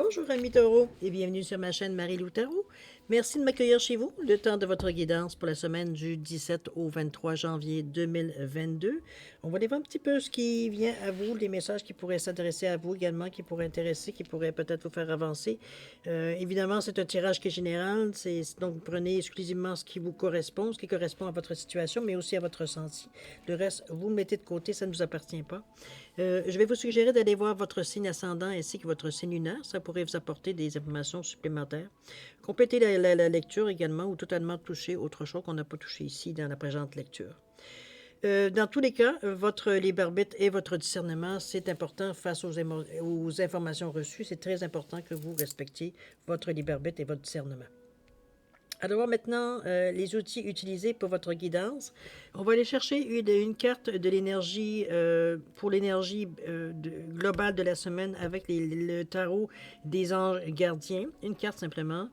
Bonjour amis taureaux et bienvenue sur ma chaîne Marie-Lou Tarot. Merci de m'accueillir chez vous, le temps de votre guidance pour la semaine du 17 au 23 janvier 2022. On va aller voir un petit peu ce qui vient à vous, les messages qui pourraient s'adresser à vous également, qui pourraient intéresser, qui pourraient peut-être vous faire avancer. Évidemment, c'est un tirage qui est général, donc vous prenez exclusivement ce qui vous correspond, ce qui correspond à votre situation, mais aussi à votre ressenti. Le reste, vous le mettez de côté, ça ne nous appartient pas. Je vais vous suggérer d'aller voir votre signe ascendant ainsi que votre signe lunaire. Ça pourrait vous apporter des informations supplémentaires. Complétez la lecture également ou totalement toucher autre chose qu'on n'a pas touché ici dans la présente lecture. Dans tous les cas, votre libre arbitre et votre discernement, c'est important face aux informations reçues. C'est très important que vous respectiez votre libre arbitre et votre discernement. Alors maintenant, les outils utilisés pour votre guidance. On va aller chercher une carte de l'énergie pour l'énergie globale de la semaine avec le tarot des anges gardiens. Une carte simplement.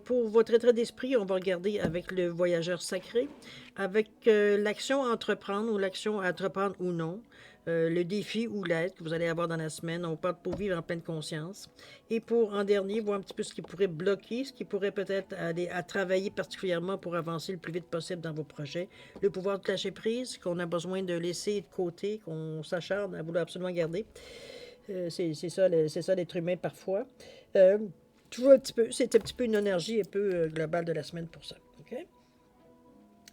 Pour votre état d'esprit, on va regarder avec le voyageur sacré, avec l'action à entreprendre ou l'action à entreprendre ou non, le défi ou l'aide que vous allez avoir dans la semaine. On parle pour vivre en pleine conscience. Et pour, en dernier, voir un petit peu ce qui pourrait bloquer, ce qui pourrait peut-être aller à travailler particulièrement pour avancer le plus vite possible dans vos projets. Le pouvoir de lâcher prise, qu'on a besoin de laisser de côté, qu'on s'acharne à vouloir absolument garder. C'est ça l'être humain parfois. Toujours un petit peu, c'est un petit peu une énergie un peu globale de la semaine pour ça. OK?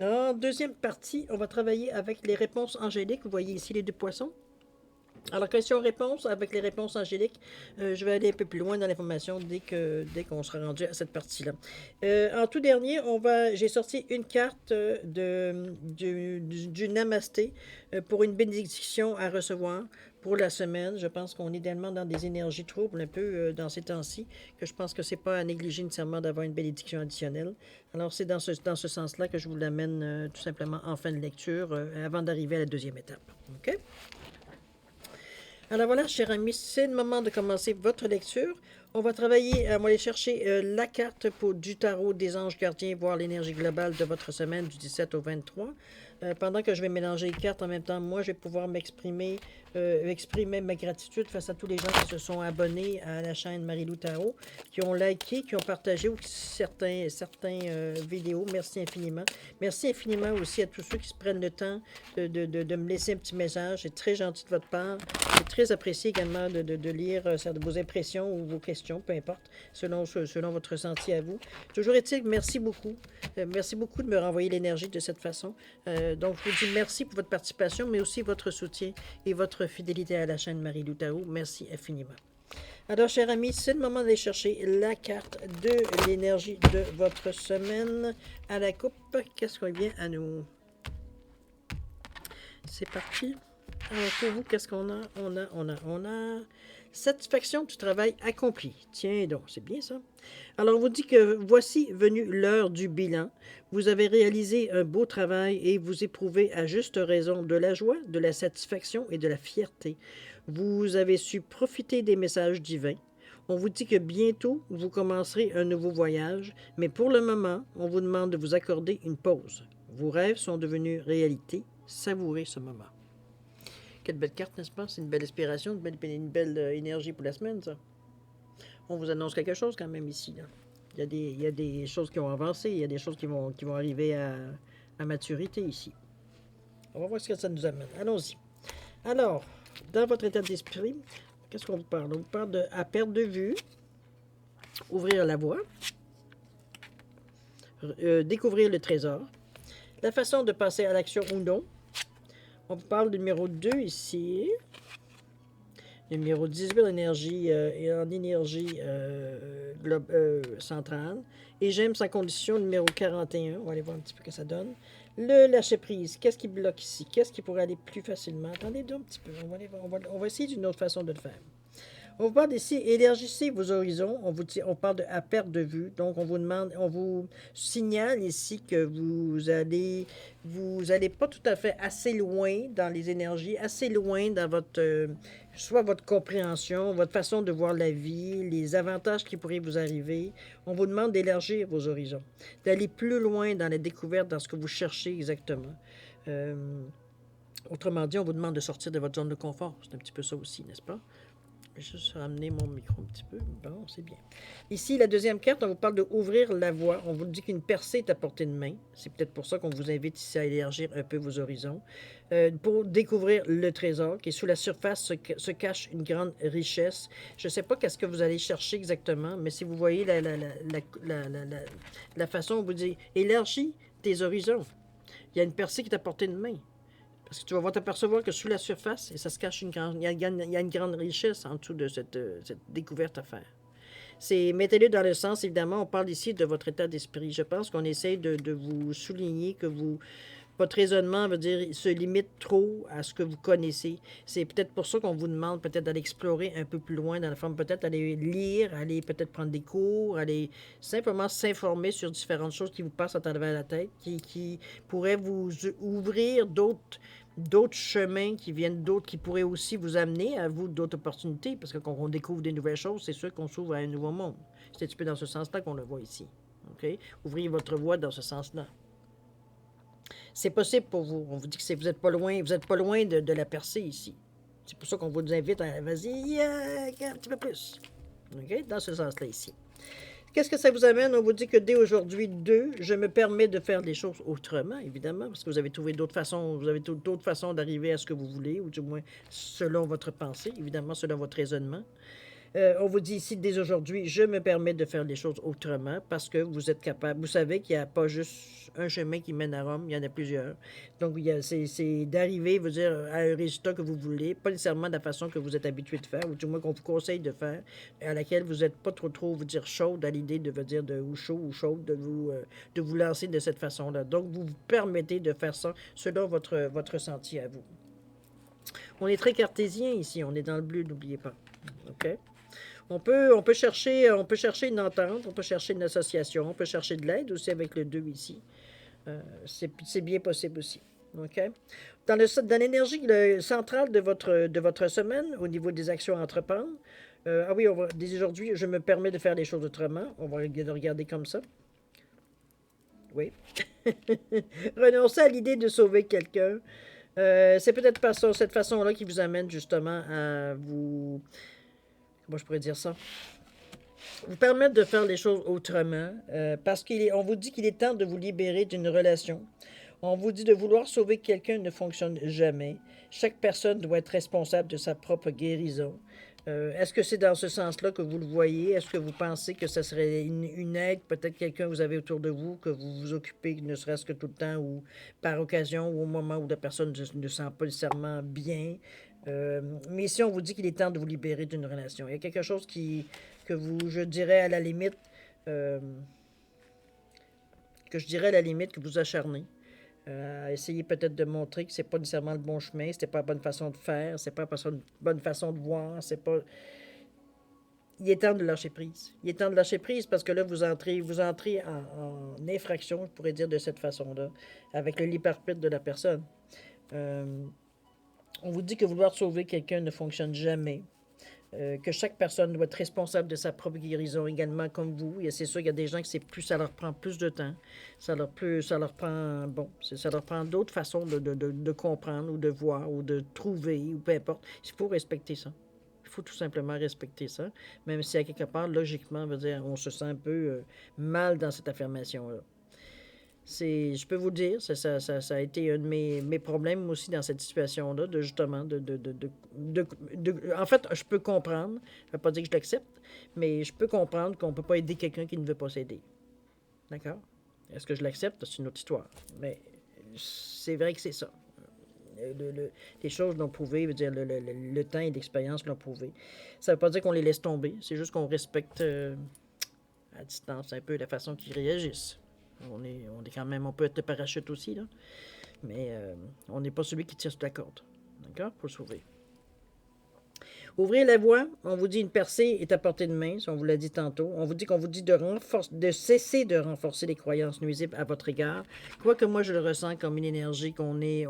En deuxième partie, on va travailler avec les réponses angéliques. Vous voyez ici les deux poissons. Alors, question-réponse, avec les réponses angéliques, je vais aller un peu plus loin dans l'information dès qu'on sera rendu à cette partie-là. En tout dernier, j'ai sorti une carte du Namasté pour une bénédiction à recevoir pour la semaine. Je pense qu'on est tellement dans des énergies troubles un peu dans ces temps-ci que je pense que c'est pas à négliger nécessairement d'avoir une bénédiction additionnelle. Alors, c'est dans ce sens-là que je vous l'amène tout simplement en fin de lecture avant d'arriver à la deuxième étape. OK? Alors voilà, chers amis, c'est le moment de commencer votre lecture. On va aller chercher la carte du tarot des anges gardiens, voir l'énergie globale de votre semaine du 17 au 23. Pendant que je vais mélanger les cartes en même temps, moi, je vais pouvoir exprimer ma gratitude face à tous les gens qui se sont abonnés à la chaîne Marie-Lou Tarot, qui ont liké, qui ont partagé certains vidéos. Merci infiniment. Merci infiniment aussi à tous ceux qui se prennent le temps de me laisser un petit message. C'est très gentil de votre part. C'est très apprécié également de lire vos impressions ou vos questions, peu importe, selon votre ressenti à vous. Toujours est-il, merci beaucoup. Merci beaucoup de me renvoyer l'énergie de cette façon. Donc, je vous dis merci pour votre participation, mais aussi votre soutien et votre fidélité à la chaîne Marie-Lou Tarot. Merci infiniment. Alors, chers amis, c'est le moment d'aller chercher la carte de l'énergie de votre semaine à la coupe. Qu'est-ce qu'on vient à nous? C'est parti. Alors, pour vous, qu'est-ce qu'on a? On a satisfaction du travail accompli. Tiens donc, c'est bien ça. Alors, on vous dit que voici venue l'heure du bilan. Vous avez réalisé un beau travail et vous éprouvez à juste raison de la joie, de la satisfaction et de la fierté. Vous avez su profiter des messages divins. On vous dit que bientôt, vous commencerez un nouveau voyage, mais pour le moment, on vous demande de vous accorder une pause. Vos rêves sont devenus réalité. Savourez ce moment. Quelle belle carte, n'est-ce pas? C'est une belle inspiration, une belle énergie pour la semaine, ça. On vous annonce quelque chose quand même ici, là. Il y a des choses qui ont avancé, il y a des choses qui vont arriver à maturité ici. On va voir ce que ça nous amène. Allons-y. Alors, dans votre état d'esprit, qu'est-ce qu'on vous parle? On vous parle à perte de vue, ouvrir la voie, découvrir le trésor, la façon de passer à l'action ou non. On vous parle du numéro 2 ici. Numéro 18 en énergie, centrale. Et j'aime sa condition numéro 41. On va aller voir un petit peu ce que ça donne. Le lâcher-prise. Qu'est-ce qui bloque ici? Qu'est-ce qui pourrait aller plus facilement? Attendez deux un petit peu. On va essayer d'une autre façon de le faire. On vous parle d'ici, élargissez vos horizons. On parle à perte de vue. Donc, on vous signale ici que vous allez pas tout à fait assez loin dans les énergies, assez loin dans soit votre compréhension, votre façon de voir la vie, les avantages qui pourraient vous arriver. On vous demande d'élargir vos horizons, d'aller plus loin dans la découverte, dans ce que vous cherchez exactement. Autrement dit, on vous demande de sortir de votre zone de confort. C'est un petit peu ça aussi, n'est-ce pas? Je vais juste ramener mon micro un petit peu. Bon, c'est bien. Ici, la deuxième carte, on vous parle d'ouvrir la voie. On vous dit qu'une percée est à portée de main. C'est peut-être pour ça qu'on vous invite ici à élargir un peu vos horizons. Pour découvrir le trésor, qui est sous la surface se cache une grande richesse. Je ne sais pas qu'est-ce que vous allez chercher exactement, mais si vous voyez la façon, on vous dit élargis tes horizons. Il y a une percée qui est à portée de main. Parce que tu vas t'apercevoir que sous la surface, et ça se cache il y a une grande richesse en dessous de cette découverte à faire. Mettez-le dans le sens, évidemment, on parle ici de votre état d'esprit. Je pense qu'on essaye de vous souligner que votre raisonnement veut dire se limite trop à ce que vous connaissez. C'est peut-être pour ça qu'on vous demande peut-être d'aller explorer un peu plus loin dans la forme, peut-être aller lire, aller peut-être prendre des cours, aller simplement s'informer sur différentes choses qui vous passent à travers la tête, qui pourraient vous ouvrir d'autres chemins qui viennent d'autres, qui pourraient aussi vous amener à vous d'autres opportunités, parce que quand on découvre des nouvelles choses, c'est sûr qu'on s'ouvre à un nouveau monde. C'est un petit peu dans ce sens-là qu'on le voit ici. OK? Ouvrez votre voie dans ce sens-là. C'est possible pour vous. On vous dit que vous n'êtes pas loin de la percée ici. C'est pour ça qu'on vous invite à vas-y, un petit peu plus. OK? Dans ce sens-là ici. Qu'est-ce que ça vous amène? On vous dit que dès aujourd'hui, je me permets de faire les choses autrement, évidemment, parce que vous avez trouvé d'autres façons d'arriver à ce que vous voulez, ou du moins selon votre pensée, évidemment, selon votre raisonnement. On vous dit ici, dès aujourd'hui, je me permets de faire les choses autrement parce que vous êtes capable. Vous savez qu'il n'y a pas juste un chemin qui mène à Rome, il y en a plusieurs. Donc, c'est d'arriver, vous dire, à un résultat que vous voulez, pas nécessairement de la façon que vous êtes habitué de faire, ou du moins qu'on vous conseille de faire, à laquelle vous n'êtes pas trop, vous dire, chaude à l'idée de vous dire, ou chaud ou chaude, de vous lancer de cette façon-là. Donc, vous vous permettez de faire ça selon votre sentier à vous. On est très cartésien ici, on est dans le bleu, n'oubliez pas. OK? On peut chercher une entente, on peut chercher une association, on peut chercher de l'aide aussi avec le 2 ici. C'est bien possible aussi. OK? Dans l'énergie centrale de votre semaine, au niveau des actions à entreprendre, ah oui, dès aujourd'hui, je me permets de faire les choses autrement. On va regarder comme ça. Oui. Renoncer à l'idée de sauver quelqu'un. C'est peut-être pas ça, cette façon-là qui vous amène justement à vous... Comment je pourrais dire ça? Vous permettre de faire les choses autrement, parce qu'on vous dit qu'il est temps de vous libérer d'une relation. On vous dit de vouloir sauver quelqu'un ne fonctionne jamais. Chaque personne doit être responsable de sa propre guérison. Est-ce que c'est dans ce sens-là que vous le voyez? Est-ce que vous pensez que ça serait une aide, peut-être quelqu'un que vous avez autour de vous, que vous vous occupez, ne serait-ce que tout le temps, ou par occasion, ou au moment où la personne ne se sent pas nécessairement bien? Mais ici, on vous dit qu'il est temps de vous libérer d'une relation. Il y a quelque chose je dirais à la limite, que vous acharnez. Essayez peut-être de montrer que c'est pas nécessairement le bon chemin, c'était pas la bonne façon de faire, c'est pas la bonne façon de voir, c'est pas... Il est temps de lâcher prise. Il est temps de lâcher prise parce que là, vous entrez en infraction, je pourrais dire de cette façon-là, avec le liparpite de la personne. On vous dit que vouloir sauver quelqu'un ne fonctionne jamais. Que chaque personne doit être responsable de sa propre guérison également, comme vous. C'est sûr qu'il y a des gens que ça leur prend plus de temps. Ça leur prend d'autres façons de comprendre ou de voir ou de trouver ou peu importe. Il faut respecter ça. Il faut tout simplement respecter ça. Même si à quelque part, logiquement, on se sent un peu mal dans cette affirmation-là. Je peux vous dire, ça a été un de mes problèmes aussi dans cette situation-là, en fait, je peux comprendre, je ne veux pas dire que je l'accepte, mais je peux comprendre qu'on ne peut pas aider quelqu'un qui ne veut pas s'aider. D'accord? Est-ce que je l'accepte? C'est une autre histoire. Mais c'est vrai que c'est ça. Les choses l'ont prouvé, veut dire le temps et l'expérience l'ont prouvé. Ça ne veut pas dire qu'on les laisse tomber, c'est juste qu'on respecte à distance un peu la façon qu'ils réagissent. On est quand même, on peut être de parachute aussi, là. Mais on n'est pas celui qui tire sur la corde. D'accord? Pour le sauver. Ouvrir la voie, on vous dit une percée est à portée de main, on vous l'a dit tantôt. On vous dit de cesser de renforcer les croyances nuisibles à votre égard. Quoique moi, je le ressens comme une énergie qu'on est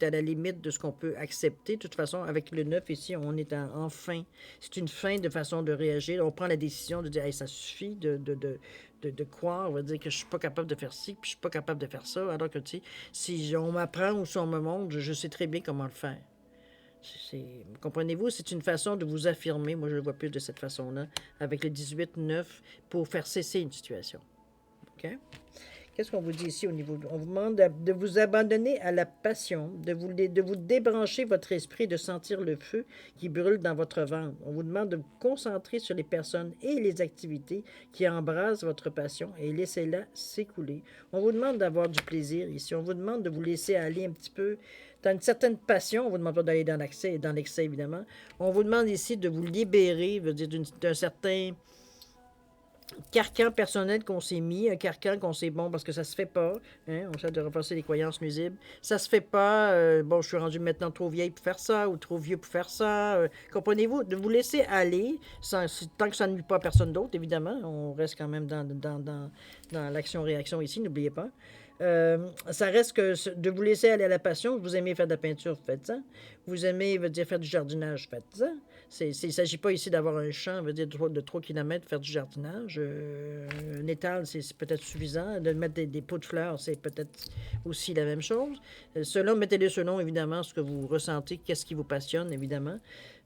à la limite de ce qu'on peut accepter. De toute façon, avec le 9 ici, on est en fin. C'est une fin de façon de réagir. On prend la décision de dire, hey, ça suffit de croire, on va dire que je suis pas capable de faire ci, puis je suis pas capable de faire ça, alors que, tu sais, si on m'apprend ou si on me montre, je sais très bien comment le faire. Comprenez-vous, c'est une façon de vous affirmer. Moi, je le vois plus de cette façon-là, avec le 18-9, pour faire cesser une situation. OK? Qu'est-ce qu'on vous dit ici au niveau? On vous demande de vous abandonner à la passion, de vous débrancher votre esprit, de sentir le feu qui brûle dans votre ventre. On vous demande de vous concentrer sur les personnes et les activités qui embrasent votre passion et laissez-la s'écouler. On vous demande d'avoir du plaisir ici. On vous demande de vous laisser aller un petit peu dans une certaine passion. On vous demande pas d'aller dans l'excès évidemment. On vous demande ici de vous libérer, veut dire d'un certain carcan personnel qu'on s'est mis, un carcan qu'on sait bon parce que ça se fait pas, hein, on essaie de renforcer les croyances nuisibles, ça se fait pas, bon je suis rendu maintenant trop vieille pour faire ça ou trop vieux pour faire ça, comprenez-vous, de vous laisser aller, tant que ça ne nuit pas à personne d'autre évidemment, on reste quand même dans l'action-réaction ici, n'oubliez pas. Ça reste que de vous laisser aller à la passion. Vous aimez faire de la peinture, faites ça. Vous aimez, veut dire, faire du jardinage, faites ça. Il ne s'agit pas ici d'avoir un champ, veut dire, de 3 km, faire du jardinage. Un étal, c'est peut-être suffisant. De mettre des pots de fleurs, c'est peut-être aussi la même chose. Mettez-le selon, évidemment, ce que vous ressentez, qu'est-ce qui vous passionne, évidemment.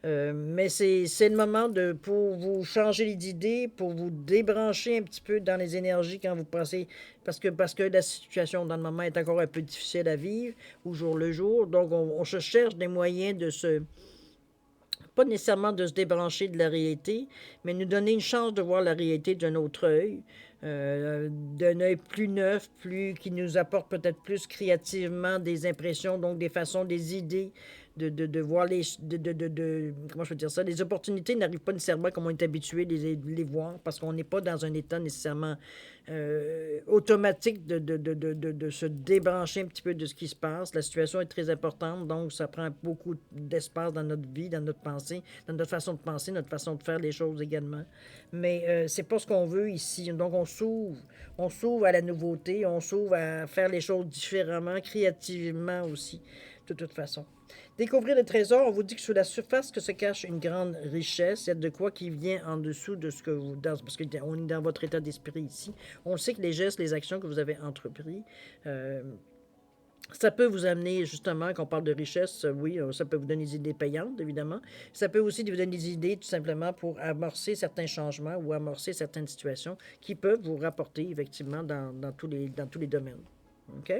Mais c'est le moment pour vous changer d'idée, pour vous débrancher un petit peu dans les énergies quand vous pensez, parce que la situation dans le moment est encore un peu difficile à vivre au jour le jour. Donc, on se cherche des moyens pas nécessairement de se débrancher de la réalité, mais nous donner une chance de voir la réalité d'un autre œil, d'un œil plus neuf, qui nous apporte peut-être plus créativement des impressions, donc des façons, des idées, de voir comment je peux dire ça, les opportunités n'arrivent pas nécessairement comme on est habitué de les voir, parce qu'on n'est pas dans un état nécessairement automatique de se débrancher un petit peu de ce qui se passe. La situation est très importante, donc ça prend beaucoup d'espace dans notre vie, dans notre pensée, dans notre façon de penser, notre façon de faire les choses également. Mais c'est pas ce qu'on veut ici. Donc on s'ouvre à la nouveauté, on s'ouvre à faire les choses différemment, créativement aussi, de toute façon. Découvrir le trésor, on vous dit que sous la surface que se cache une grande richesse, il y a de quoi qui vient en dessous de ce que vous... parce qu'on est dans votre état d'esprit ici. On sait que les gestes, les actions que vous avez entrepris, ça peut vous amener, justement, quand on parle de richesse, oui, ça peut vous donner des idées payantes, évidemment. Ça peut aussi vous donner des idées, tout simplement, pour amorcer certains changements ou amorcer certaines situations qui peuvent vous rapporter, effectivement, dans tous les domaines. OK?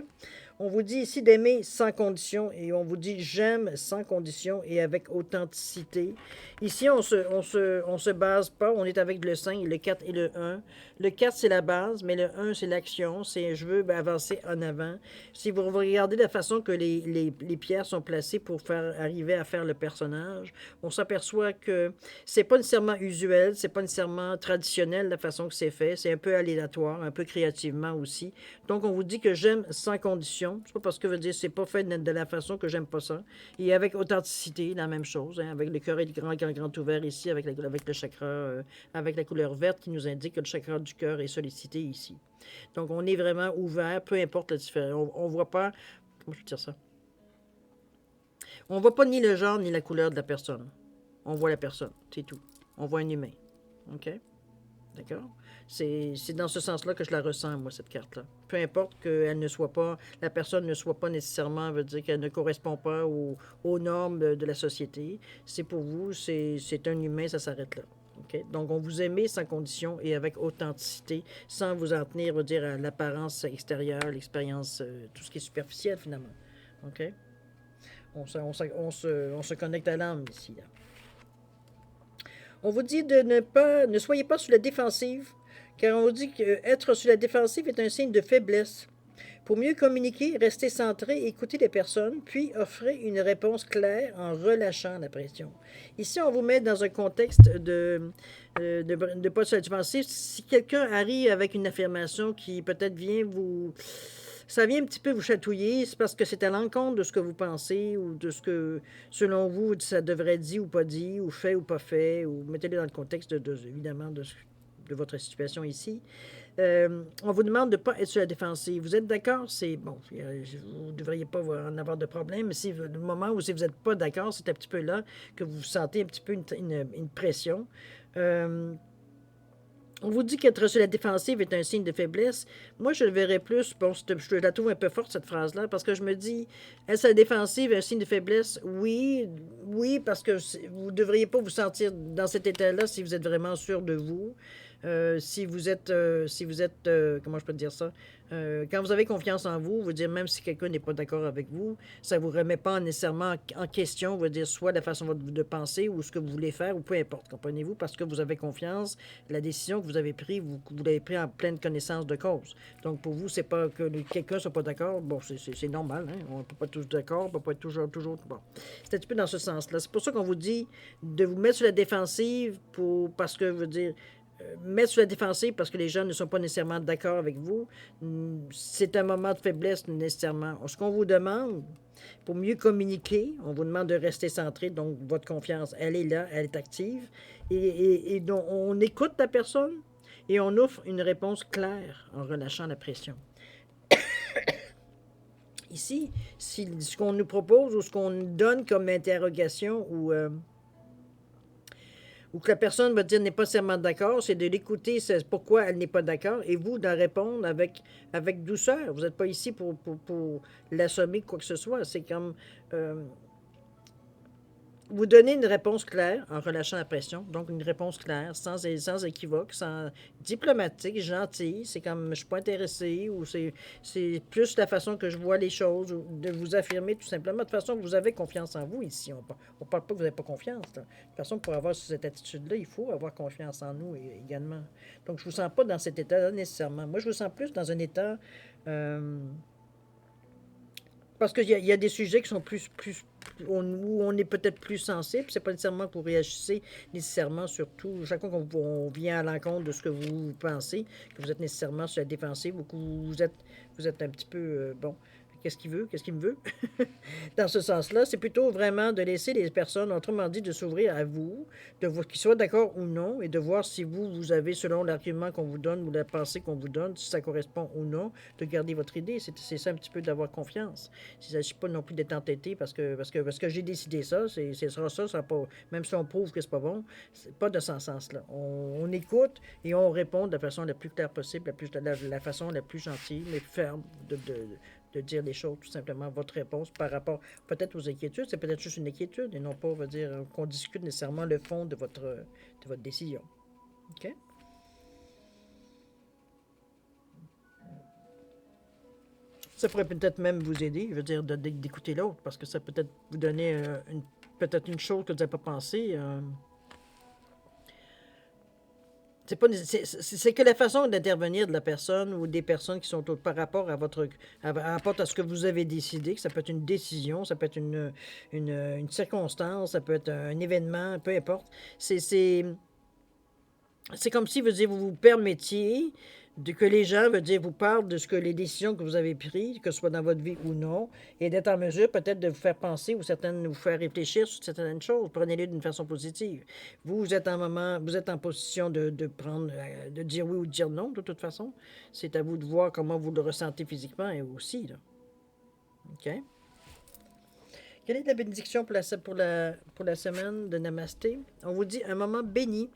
On vous dit ici d'aimer sans condition et on vous dit j'aime sans condition et avec authenticité. Ici, on se base pas, on est avec le 5, le 4 et le 1. Le 4, c'est la base, mais le 1, c'est l'action, c'est je veux avancer en avant. Si vous regardez la façon que les pierres sont placées pour arriver à faire le personnage, on s'aperçoit que c'est pas nécessairement usuel, c'est pas nécessairement traditionnel la façon que c'est fait, c'est un peu aléatoire, un peu créativement aussi. Donc, on vous dit que j'aime sans condition. C'est pas parce que veut dire c'est pas fait de la façon que j'aime pas ça. Et avec authenticité, la même chose, hein, avec le cœur et le grand ouvert ici, avec le chakra, avec la couleur verte qui nous indique que le chakra du cœur est sollicité ici. Donc on est vraiment ouvert, peu importe la différence. On voit pas, comment je peux dire ça? On voit pas ni le genre ni la couleur de la personne. On voit la personne, c'est tout. On voit un humain. OK? D'accord? C'est dans ce sens-là que je la ressens, moi, cette carte-là. Peu importe qu'elle ne soit pas, la personne ne soit pas nécessairement, veut dire qu'elle ne correspond pas aux normes de la société. C'est pour vous, c'est un humain, ça s'arrête là. Okay? Donc, on vous aime sans condition et avec authenticité, sans vous en tenir, veut dire, à l'apparence extérieure, l'expérience, tout ce qui est superficiel, finalement. OK? On se connecte à l'âme ici, là. On vous dit de ne soyez pas sur la défensive, car on vous dit qu'être sur la défensive est un signe de faiblesse. Pour mieux communiquer, restez centré, écoutez les personnes, puis offrez une réponse claire en relâchant la pression. Ici, on vous met dans un contexte de pas sur la défensive. Si quelqu'un arrive avec une affirmation qui peut-être ça vient un petit peu vous chatouiller, c'est parce que c'est à l'encontre de ce que vous pensez ou de ce que, selon vous, ça devrait être dit ou pas dit, ou fait ou pas fait, ou mettez-le dans le contexte, évidemment, de votre situation ici. On vous demande de ne pas être sur la défensive. Vous êtes d'accord? C'est bon. Vous ne devriez pas en avoir de problème. Mais si le moment où si vous n'êtes pas d'accord, c'est un petit peu là que vous sentez un petit peu une pression. On vous dit qu'être sur la défensive est un signe de faiblesse. Moi, je le verrais plus. Bon, je la trouve un peu forte, cette phrase-là, parce que je me dis, être sur la défensive est un signe de faiblesse. Oui, oui, parce que vous ne devriez pas vous sentir dans cet état-là si vous êtes vraiment sûr de vous. Comment je peux dire ça? Quand vous avez confiance en vous, vous dire même si quelqu'un n'est pas d'accord avec vous, ça ne vous remet pas nécessairement en question, vous dire soit la façon de penser ou ce que vous voulez faire ou peu importe, comprenez-vous, parce que vous avez confiance, la décision que vous avez prise, vous l'avez prise en pleine connaissance de cause. Donc pour vous, c'est pas que quelqu'un ne soit pas d'accord, bon, c'est normal, hein? On ne peut pas tous être d'accord, on ne peut pas être toujours, bon. C'est un petit peu dans ce sens-là. C'est pour ça qu'on vous dit de vous mettre sur la défensive parce que, je veux dire, mettre sur la défensive parce que les gens ne sont pas nécessairement d'accord avec vous, c'est un moment de faiblesse nécessairement. Ce qu'on vous demande, pour mieux communiquer, on vous demande de rester centré, donc votre confiance, elle est là, elle est active, et donc on écoute la personne et on offre une réponse claire en relâchant la pression. Ici, si ce qu'on nous propose ou ce qu'on nous donne comme interrogation ou que la personne va dire n'est pas seulement d'accord, c'est de l'écouter, c'est pourquoi elle n'est pas d'accord, et vous d'en répondre avec douceur. Vous n'êtes pas ici pour l'assommer, quoi que ce soit. C'est comme vous donner une réponse claire en relâchant la pression, donc une réponse claire, sans équivoque, sans diplomatique, gentille. C'est comme je suis pas intéressé ou c'est plus la façon que je vois les choses, ou de vous affirmer tout simplement. De toute façon, vous avez confiance en vous ici. On ne parle pas que vous n'avez pas confiance. Là. De toute façon, pour avoir cette attitude-là, il faut avoir confiance en nous également. Donc, je ne vous sens pas dans cet état-là nécessairement. Moi, je vous sens plus dans un état. Parce qu'il y a des sujets qui sont où on est peut-être plus sensible. C'est pas nécessairement que vous réagissez nécessairement sur tout. Chaque fois qu'on vient à l'encontre de ce que vous pensez, que vous êtes nécessairement sur la défensive ou que vous êtes un petit peu, bon, qu'est-ce qu'il veut, qu'est-ce qu'il me veut? Dans ce sens-là, c'est plutôt vraiment de laisser les personnes, autrement dit, de s'ouvrir à vous, de voir qu'ils soient d'accord ou non, et de voir si vous avez, selon l'argument qu'on vous donne ou la pensée qu'on vous donne, si ça correspond ou non, de garder votre idée. C'est ça un petit peu d'avoir confiance. Il ne s'agit pas non plus d'être entêté parce que j'ai décidé ça, ce sera ça, ça sera pas, même si on prouve que c'est pas bon, c'est pas de ce sens-là. On écoute et on répond de la façon la plus claire possible, la façon la plus gentille, mais ferme de dire les choses, tout simplement, votre réponse par rapport peut-être aux inquiétudes. C'est peut-être juste une inquiétude et non pas, on va dire, qu'on discute nécessairement le fond de votre décision. OK? Ça pourrait peut-être même vous aider, je veux dire, d'écouter l'autre, parce que ça peut peut-être vous donner peut-être une chose que vous n'avez pas pensé. C'est que la façon d'intervenir de la personne ou des personnes qui sont par rapport à rapport à ce que vous avez décidé, que ça peut être une décision, ça peut être une circonstance, ça peut être un événement, peu importe. C'est comme si vous vous permettiez que les gens vous parlent de ce que les décisions que vous avez prises, que ce soit dans votre vie ou non, et d'être en mesure peut-être de vous faire penser ou vous faire réfléchir sur certaines choses. Prenez-les d'une façon positive. Vous êtes vous êtes en position de prendre, de dire oui ou de dire non, de toute façon. C'est à vous de voir comment vous le ressentez physiquement et aussi, là. OK? Quelle est la bénédiction pour la semaine de Namasté? On vous dit un moment béni.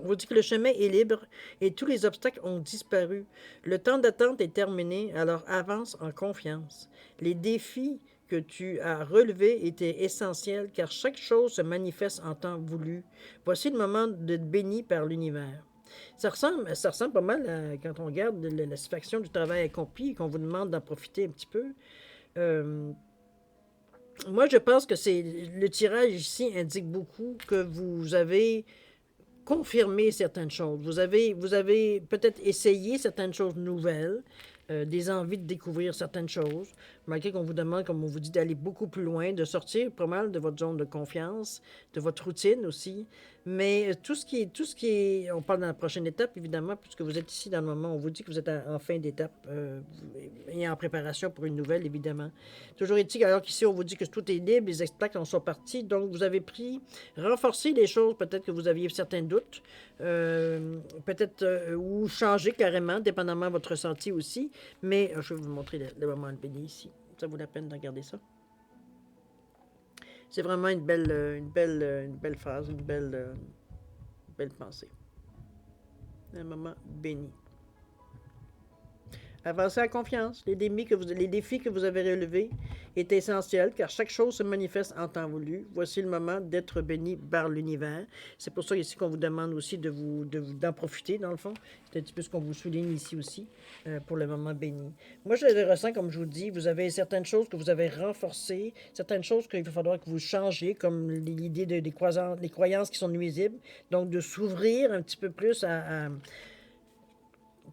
On vous dit que le chemin est libre et tous les obstacles ont disparu. Le temps d'attente est terminé, alors avance en confiance. Les défis que tu as relevés étaient essentiels car chaque chose se manifeste en temps voulu. Voici le moment d'être béni par l'univers. Ça ressemble pas mal quand on regarde la satisfaction du travail accompli et qu'on vous demande d'en profiter un petit peu. Euh, Moi, je pense que le tirage ici indique beaucoup que vous avez confirmer certaines choses. Vous avez peut-être essayé certaines choses nouvelles, des envies de découvrir certaines choses, malgré qu'on vous demande, comme on vous dit, d'aller beaucoup plus loin, de sortir pas mal de votre zone de confiance, de votre routine aussi. Mais on parle dans la prochaine étape, évidemment, puisque vous êtes ici dans le moment, on vous dit que vous êtes en fin d'étape et en préparation pour une nouvelle, évidemment. Toujours est-il, alors qu'ici, on vous dit que tout est libre, les obstacles en sont partis, donc vous avez renforcé les choses, peut-être que vous aviez certains doutes, peut-être, ou changé carrément, dépendamment de votre ressenti aussi, mais je vais vous montrer le moment béni ici. Ça vaut la peine de regarder ça. C'est vraiment une belle phrase, une belle pensée. un moment béni. Avancez à confiance. Les défis que vous avez relevés est essentiel car chaque chose se manifeste en temps voulu. Voici le moment d'être béni par l'univers. C'est pour ça ici qu'on vous demande aussi d'en profiter, dans le fond. C'est un petit peu ce qu'on vous souligne ici aussi pour le moment béni. Moi, je le ressens, comme je vous dis, vous avez certaines choses que vous avez renforcées, certaines choses qu'il va falloir que vous changiez, comme l'idée des croyances qui sont nuisibles. Donc, de s'ouvrir un petit peu plus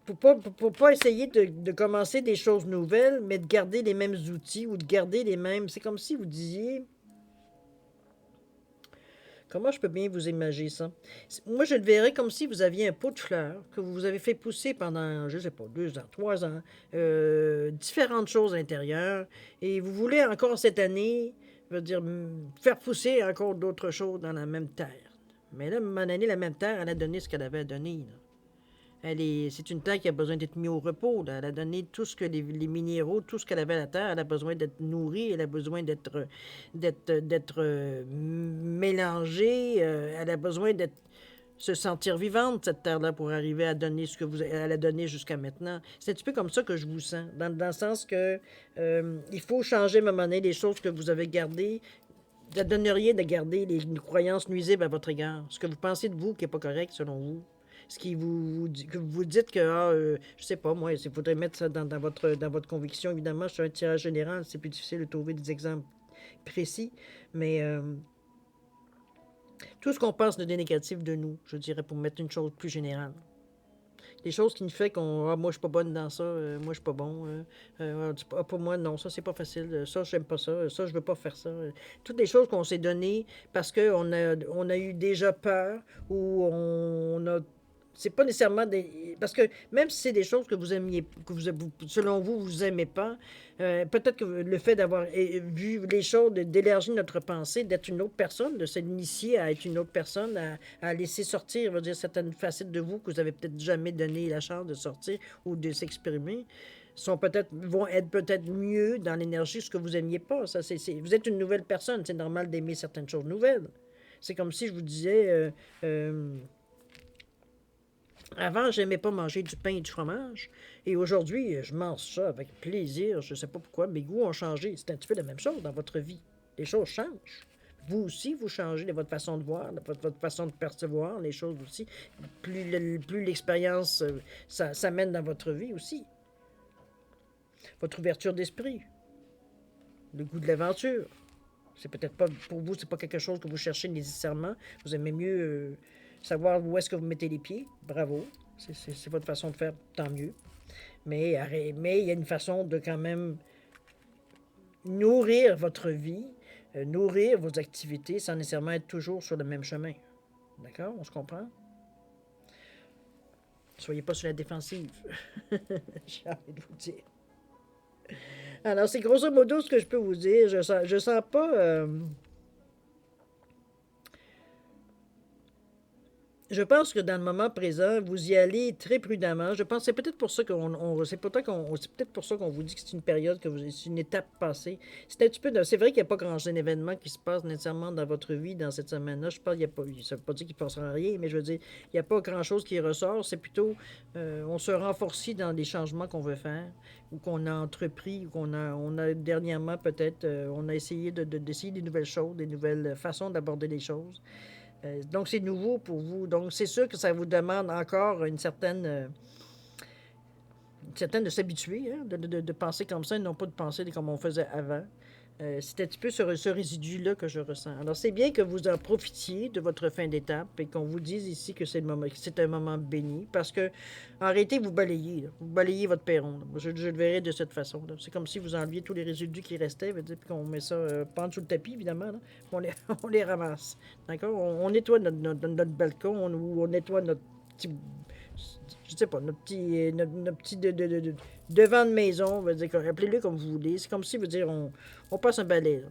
pour pas essayer de commencer des choses nouvelles, mais de garder les mêmes outils ou de garder les mêmes. C'est comme si vous disiez. Comment je peux bien vous imaginer ça? Moi, je le verrais comme si vous aviez un pot de fleurs que vous avez fait pousser pendant, je sais pas, 2 ans, 3 ans, différentes choses à l'intérieur, et vous voulez encore cette année, je veux dire, faire pousser encore d'autres choses dans la même terre. Mais là, à un moment donné, la même terre, elle a donné ce qu'elle avait à donner. Là. C'est une terre qui a besoin d'être mise au repos. Là. Elle a donné tout ce que les minéraux, tout ce qu'elle avait à la terre. Elle a besoin d'être nourrie, elle a besoin d'être mélangée. Elle a besoin d'être se sentir vivante, cette terre-là, pour arriver à donner ce que elle a donné jusqu'à maintenant. C'est un petit peu comme ça que je vous sens, dans le sens que il faut changer à un moment donné les choses que vous avez gardées. Vous ne donneriez de garder les croyances nuisibles à votre égard. Ce que vous pensez de vous qui n'est pas correct selon vous. Ce qui que vous dites que, je sais pas, moi, il faudrait mettre ça dans votre conviction. Évidemment, je suis un tirage général, c'est plus difficile de trouver des exemples précis, mais tout ce qu'on pense de négatif de nous, je dirais, pour mettre une chose plus générale. Des choses qui nous font qu'on, moi, je suis pas bonne dans ça, moi, je suis pas bon, pour moi, non, ça, c'est pas facile, ça, j'aime pas ça, je veux pas faire ça. Toutes les choses qu'on s'est données parce qu'on a eu déjà peur ou on a c'est pas nécessairement des. Parce que même si c'est des choses que vous aimiez, selon vous, vous aimez pas, peut-être que le fait d'avoir vu les choses, d'élargir notre pensée, d'être une autre personne, de s'initier à être une autre personne, à laisser sortir, je veux dire, certaines facettes de vous que vous avez peut-être jamais donné la chance de sortir ou de s'exprimer, vont être peut-être mieux dans l'énergie ce que vous aimiez pas. Ça, vous êtes une nouvelle personne, c'est normal d'aimer certaines choses nouvelles. C'est comme si je vous disais. Avant, j'aimais pas manger du pain et du fromage. Et aujourd'hui, je mange ça avec plaisir. Je ne sais pas pourquoi. Mes goûts ont changé. C'est un petit peu la même chose dans votre vie. Les choses changent. Vous aussi, vous changez de votre façon de voir, de votre façon de percevoir les choses aussi. Plus l'expérience ça mène dans votre vie aussi. Votre ouverture d'esprit. Le goût de l'aventure. C'est peut-être pas, pour vous, c'est pas quelque chose que vous cherchez nécessairement. Vous aimez mieux savoir où est-ce que vous mettez les pieds. Bravo. C'est votre façon de faire, tant mieux. Mais il y a une façon de quand même nourrir votre vie, nourrir vos activités sans nécessairement être toujours sur le même chemin. D'accord? On se comprend? Soyez pas sur la défensive. J'ai envie de vous dire. Alors, c'est grosso modo ce que je peux vous dire. Je sens pas. Je pense que dans le moment présent, vous y allez très prudemment. Je pense que c'est peut-être pour ça qu'on vous dit que c'est une période, c'est une étape passée. C'est un petit peu c'est vrai qu'il n'y a pas grand événement qui se passe nécessairement dans votre vie dans cette semaine-là. Je pense qu'il y a pas, ça ne veut pas dire qu'il ne passera rien, mais je veux dire, il n'y a pas grand-chose qui ressort. C'est plutôt, on se renforce dans les changements qu'on veut faire ou qu'on a entrepris ou on a dernièrement peut-être, on a essayé d'essayer des nouvelles choses, des nouvelles façons d'aborder les choses. Donc, c'est nouveau pour vous. Donc, c'est sûr que ça vous demande encore une certaine de s'habituer, hein, de penser comme ça et non pas de penser comme on faisait avant. C'est un petit peu ce résidu-là que je ressens. Alors, c'est bien que vous en profitiez de votre fin d'étape et qu'on vous dise ici que c'est un moment béni parce que, en réalité, vous balayez votre perron. Je le verrai de cette façon. C'est comme si vous enleviez tous les résidus qui restaient, puis qu'on met ça pas sous le tapis, évidemment, là, on les ramasse. D'accord? On nettoie notre balcon, on nettoie notre petit je sais pas, notre petit devant de maison, appelez-le comme vous voulez. C'est comme si, on passe un balai. Là.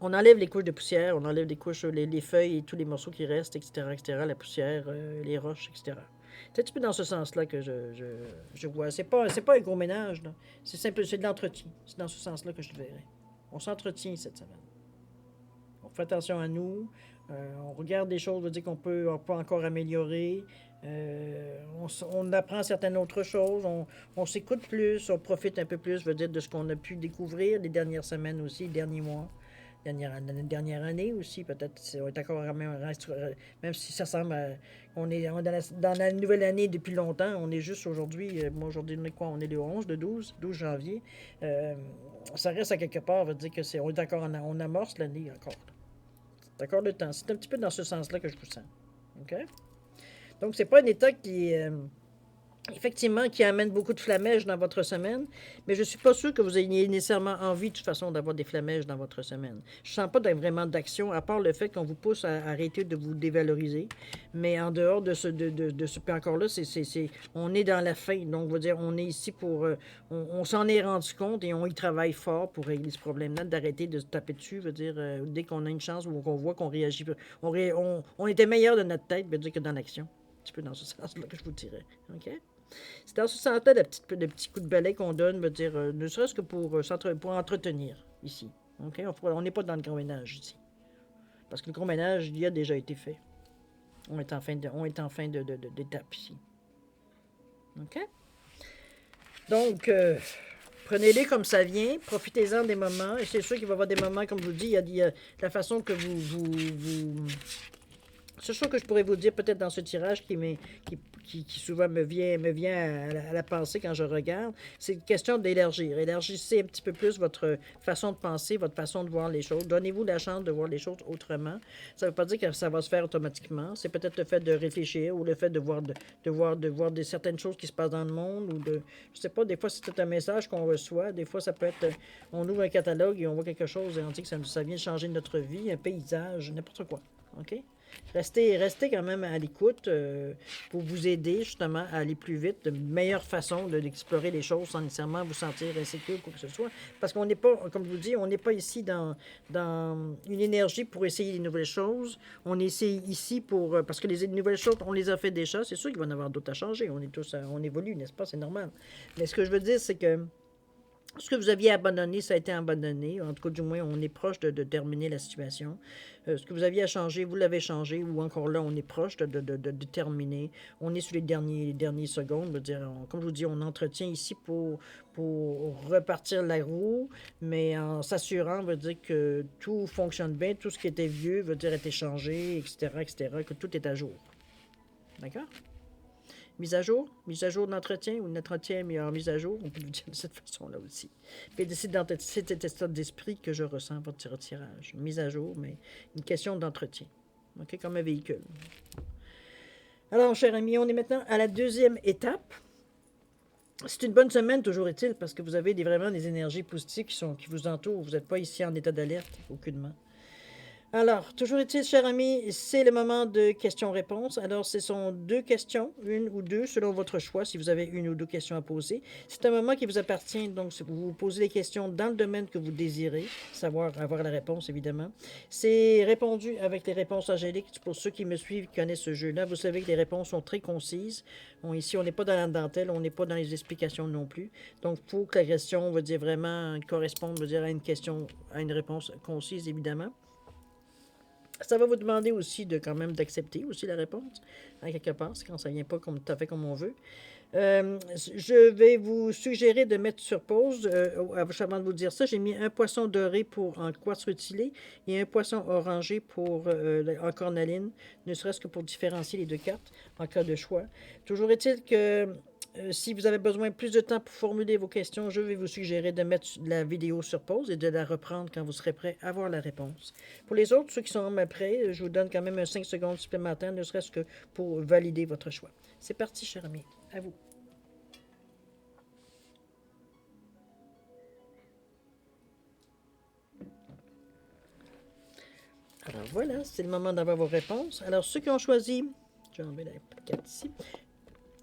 On enlève les couches de poussière, on enlève les couches, les feuilles et tous les morceaux qui restent, etc., la poussière, les roches, etc. C'est un petit peu dans ce sens-là que je vois. C'est pas un gros ménage, là. C'est simple, c'est de l'entretien. C'est dans ce sens-là que je le verrais. On s'entretient cette semaine. On fait attention à nous, On regarde des choses, veut dire on peut encore améliorer. On apprend certaines autres choses, on s'écoute plus, on profite un peu plus, veut dire, de ce qu'on a pu découvrir les dernières semaines aussi, les derniers mois, dernière année aussi, peut-être, on est encore même si ça semble, on est dans la nouvelle année depuis longtemps, on est juste aujourd'hui, moi aujourd'hui, on est quoi, on est le 11, le 12 janvier, Euh, ça reste à quelque part, veut dire que on est encore, on amorce l'année encore. C'est encore le temps, c'est un petit peu dans ce sens-là que je vous sens. OK? Donc, c'est pas un état qui, effectivement, qui amène beaucoup de flamèges dans votre semaine, mais je suis pas sûr que vous ayez nécessairement envie, de toute façon, d'avoir des flamèges dans votre semaine. Je sens pas vraiment d'action, à part le fait qu'on vous pousse à arrêter de vous dévaloriser. Mais en dehors de ce puis encore là, on est dans la fin. Donc, on va dire, on est ici pour, on s'en est rendu compte et on y travaille fort pour régler ce problème-là, d'arrêter de se taper dessus, veut dire, dès qu'on a une chance ou qu'on voit qu'on réagit, on était meilleur de notre tête, veut dire, que dans l'action. Un petit peu dans ce sens-là que je vous dirais. OK? C'est dans ce sens-là le petit coup de balai qu'on donne, veut dire, ne serait-ce que pour entretenir ici. OK? On n'est pas dans le grand ménage ici. Parce que le grand ménage, il a déjà été fait. On est en fin d'étape ici. OK? Donc, prenez-les comme ça vient, profitez-en des moments. Et c'est sûr qu'il va y avoir des moments, comme je vous dis, il y a la façon que vous c'est sûr que je pourrais vous dire peut-être dans ce tirage qui souvent me vient à la pensée quand je regarde, c'est une question d'élargir. Élargissez un petit peu plus votre façon de penser, votre façon de voir les choses. Donnez-vous la chance de voir les choses autrement. Ça ne veut pas dire que ça va se faire automatiquement. C'est peut-être le fait de réfléchir ou le fait de voir certaines choses qui se passent dans le monde ou de, je sais pas, des fois c'est un message qu'on reçoit. Des fois ça peut être, on ouvre un catalogue et on voit quelque chose et on dit que ça vient changer notre vie, un paysage, n'importe quoi. OK? Restez quand même à l'écoute pour vous aider justement à aller plus vite, de meilleure façon d'explorer les choses sans nécessairement vous sentir insécure ou quoi que ce soit. Parce qu'on n'est pas, comme je vous dis, on n'est pas ici dans une énergie pour essayer des nouvelles choses. On est ici pour, parce que les nouvelles choses, on les a fait déjà. C'est sûr qu'il va y en avoir d'autres à changer. On est tous, on évolue, n'est-ce pas? C'est normal. Mais ce que je veux dire, c'est que ce que vous aviez abandonné, ça a été abandonné. En tout cas, du moins, on est proche de terminer la situation. Ce que vous aviez à changer, vous l'avez changé, ou encore là, on est proche de terminer. On est sur les derniers secondes. Veut dire, comme je vous dis, on entretient ici pour repartir la roue, mais en s'assurant, veut dire que tout fonctionne bien, tout ce qui était vieux, veut dire été changé, etc., que tout est à jour. D'accord? Mise à jour d'entretien ou d'entretien meilleure mise à jour, on peut le dire de cette façon-là aussi. Puis c'est dans cet état d'esprit que je ressens votre retirage. Mise à jour, mais une question d'entretien. OK, comme un véhicule. Alors, cher ami, on est maintenant à la deuxième étape. C'est une bonne semaine, toujours est-il, parce que vous avez vraiment des énergies positives qui vous entourent. Vous n'êtes pas ici en état d'alerte, aucunement. Alors, toujours est-il, cher ami, c'est le moment de questions-réponses. Alors, ce sont deux questions, une ou deux, selon votre choix, si vous avez une ou deux questions à poser. C'est un moment qui vous appartient, donc vous posez les questions dans le domaine que vous désirez, savoir avoir la réponse, évidemment. C'est répondu avec les réponses angéliques. Pour ceux qui me suivent, qui connaissent ce jeu-là, vous savez que les réponses sont très concises. Ici, on n'est pas dans la dentelle, on n'est pas dans les explications non plus. Donc, il faut que la question, on va dire, vraiment corresponde, on va dire, à une question, à une réponse concise, évidemment. Ça va vous demander aussi de quand même d'accepter aussi la réponse, à quelque part, c'est quand ça vient pas tout à fait comme on veut. Je vais vous suggérer de mettre sur pause, avant de vous dire ça, j'ai mis un poisson doré en quartz rutilé et un poisson orangé en cornaline, ne serait-ce que pour différencier les deux cartes en cas de choix. Toujours est-il que si vous avez besoin de plus de temps pour formuler vos questions, je vais vous suggérer de mettre la vidéo sur pause et de la reprendre quand vous serez prêt à voir la réponse. Pour les autres, ceux qui sont prêts, je vous donne quand même un 5 secondes supplémentaires, ne serait-ce que pour valider votre choix. C'est parti, cher ami. À vous. Alors voilà, c'est le moment d'avoir vos réponses. Alors, ceux qui ont choisi, je vais enlever la plaquette ici.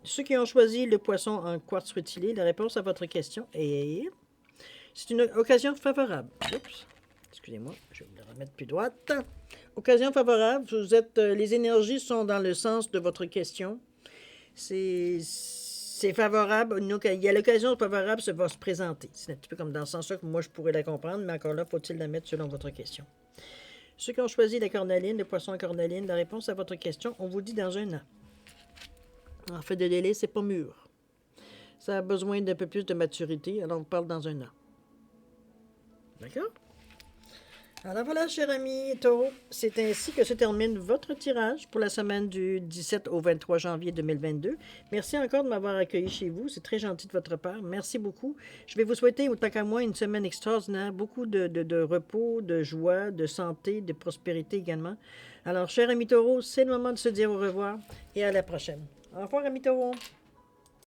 Ceux qui ont choisi le poisson en quartz rutilé, la réponse à votre question est... C'est une occasion favorable. Oups, excusez-moi, je vais me la remettre plus droite. Occasion favorable, les énergies sont dans le sens de votre question. C'est favorable. Il y a l'occasion favorable, ça va se présenter. C'est un petit peu comme dans le sens que moi je pourrais la comprendre, mais encore là, faut-il la mettre selon votre question. Ceux qui ont choisi la cornaline, le poisson cornaline, la réponse à votre question, on vous dit dans un an. En fait, de délai, c'est pas mûr. Ça a besoin d'un peu plus de maturité, alors on parle dans un an. D'accord? Alors voilà, cher ami Taureau, c'est ainsi que se termine votre tirage pour la semaine du 17 au 23 janvier 2022. Merci encore de m'avoir accueilli chez vous, c'est très gentil de votre part. Merci beaucoup. Je vais vous souhaiter, autant qu'à moi, une semaine extraordinaire, beaucoup de repos, de joie, de santé, de prospérité également. Alors, cher ami Taureau, c'est le moment de se dire au revoir et à la prochaine. Au revoir, ami Taureau.